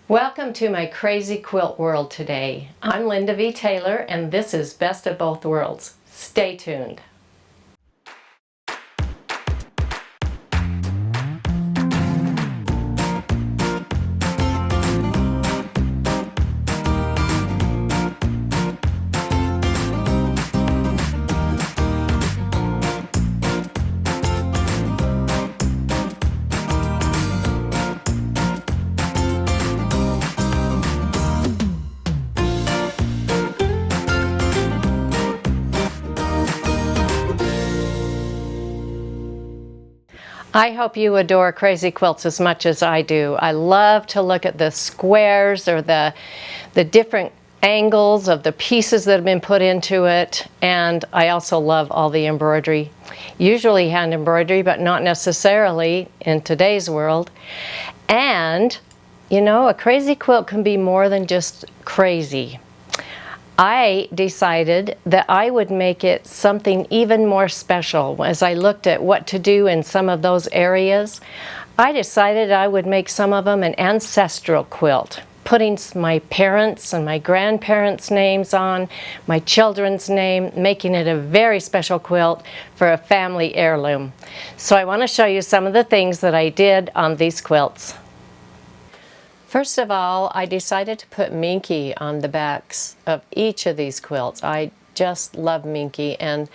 Welcome to my crazy quilt world today. I'm Linda V. Taylor and this is Best of Both Worlds. Stay tuned. I hope you adore crazy quilts as much as I do. I love to look at the squares or the different angles of the pieces that have been put into it, and I also love all the embroidery. Usually hand embroidery, but not necessarily in today's world. And you know, a crazy quilt can be more than just crazy. I decided that I would make it something even more special. As I looked at what to do in some of those areas, I decided I would make some of them an ancestral quilt, putting my parents' and my grandparents' names on, my children's name, making it a very special quilt for a family heirloom. So I want to show you some of the things that I did on these quilts. First of all, I decided to put Minky on the backs of each of these quilts. I just love Minky, and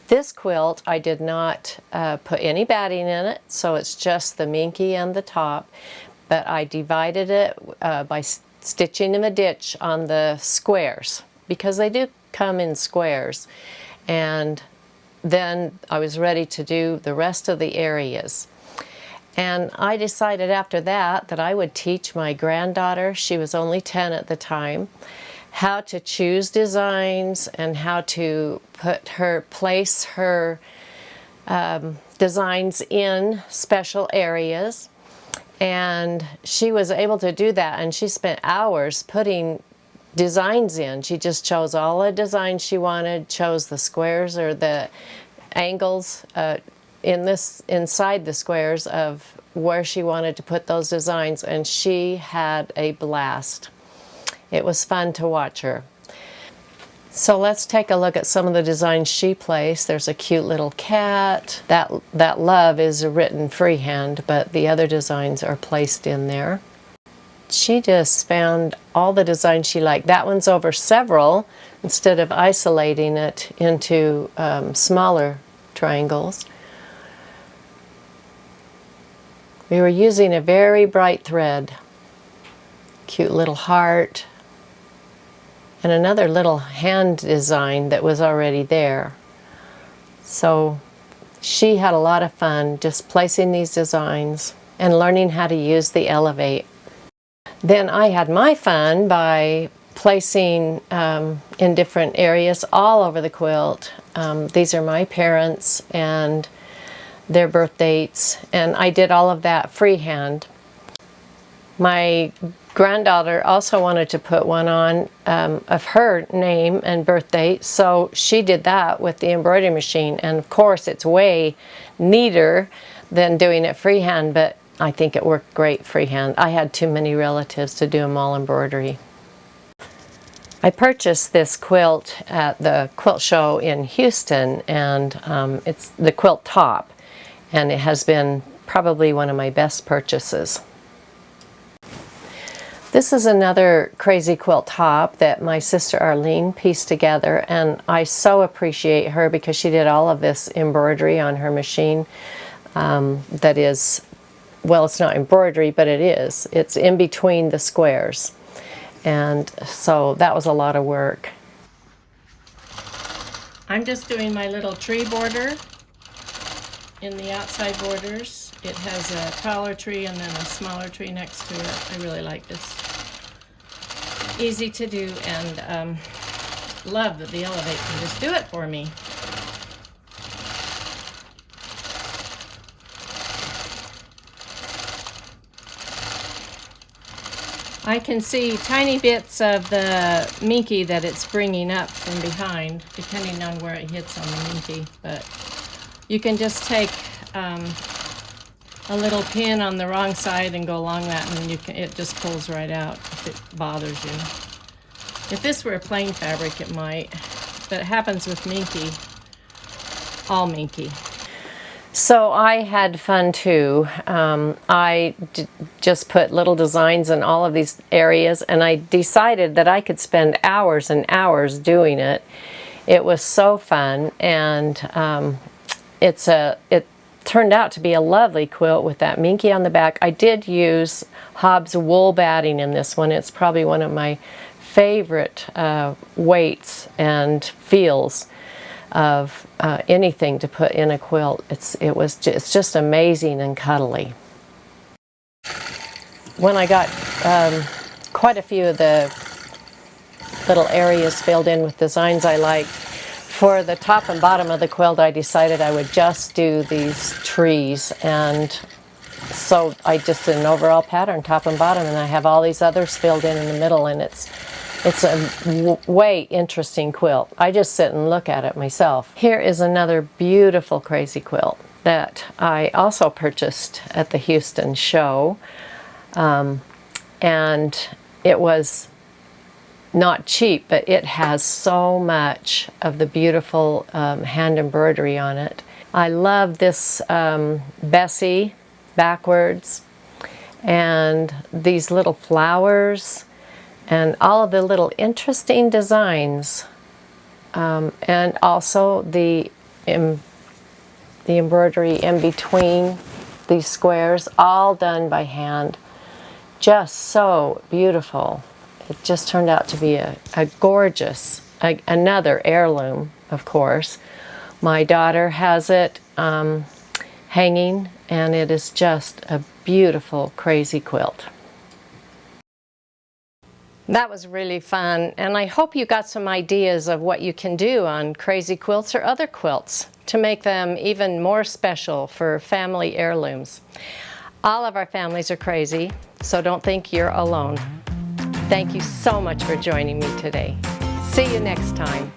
this quilt I did not put any batting in it, so it's just the Minky and the top, but I divided it by stitching in a ditch on the squares, because they do come in squares, and then I was ready to do the rest of the areas. And I decided after that I would teach my granddaughter, she was only 10 at the time, how to choose designs and how to place her designs in special areas. And she was able to do that, and she spent hours putting designs in. She just chose all the designs she wanted, chose the squares or the angles inside the squares of where she wanted to put those designs, and she had a blast. It was fun to watch her. So let's take a look at some of the designs she placed. There's a cute little cat. That love is written freehand, but the other designs are placed in there. She just found all the designs she liked. That one's over several instead of isolating it into smaller triangles. We were using a very bright thread. Cute little heart. And another little hand design that was already there. So she had a lot of fun just placing these designs and learning how to use the Elevate. Then I had my fun by placing in different areas all over the quilt. These are my parents and their birth dates, and I did all of that freehand. My granddaughter also wanted to put one on of her name and birth date, so she did that with the embroidery machine, and of course it's way neater than doing it freehand, but I think it worked great freehand. I had too many relatives to do them all embroidery. I purchased this quilt at the quilt show in Houston, and it's the quilt top. And it has been probably one of my best purchases. This is another crazy quilt top that my sister Arlene pieced together, and I so appreciate her because she did all of this embroidery on her machine. That is, well, it's not embroidery, but it is. It's in between the squares. And so that was a lot of work. I'm just doing my little tree border in the outside borders. It has a taller tree and then a smaller tree next to it. I really like this. Easy to do, and love that the Elevate can just do it for me. I can see tiny bits of the Minky that it's bringing up from behind, depending on where it hits on the Minky, but you can just take a little pin on the wrong side and go along that, and then it just pulls right out if it bothers you. If this were a plain fabric, it might, but it happens with minky, all minky. So I had fun too. I just put little designs in all of these areas, and I decided that I could spend hours and hours doing it. It was so fun, and it turned out to be a lovely quilt with that minky on the back. I did use Hobbs wool batting in this one. It's probably one of my favorite weights and feels of anything to put in a quilt. It's just amazing and cuddly. When I got quite a few of the little areas filled in with designs I liked, for the top and bottom of the quilt I decided I would just do these trees, and so I just did an overall pattern top and bottom, and I have all these others filled in the middle, and it's a way interesting quilt. I just sit and look at it myself. Here is another beautiful crazy quilt that I also purchased at the Houston show, and it was not cheap, but it has so much of the beautiful hand embroidery on it. I love this Bessie backwards, and these little flowers, and all of the little interesting designs, and also the embroidery in between these squares, all done by hand. Just so beautiful. It just turned out to be a gorgeous, another heirloom, of course. My daughter has it hanging, and it is just a beautiful, crazy quilt. That was really fun, and I hope you got some ideas of what you can do on crazy quilts or other quilts to make them even more special for family heirlooms. All of our families are crazy, so don't think you're alone. Thank you so much for joining me today. See you next time.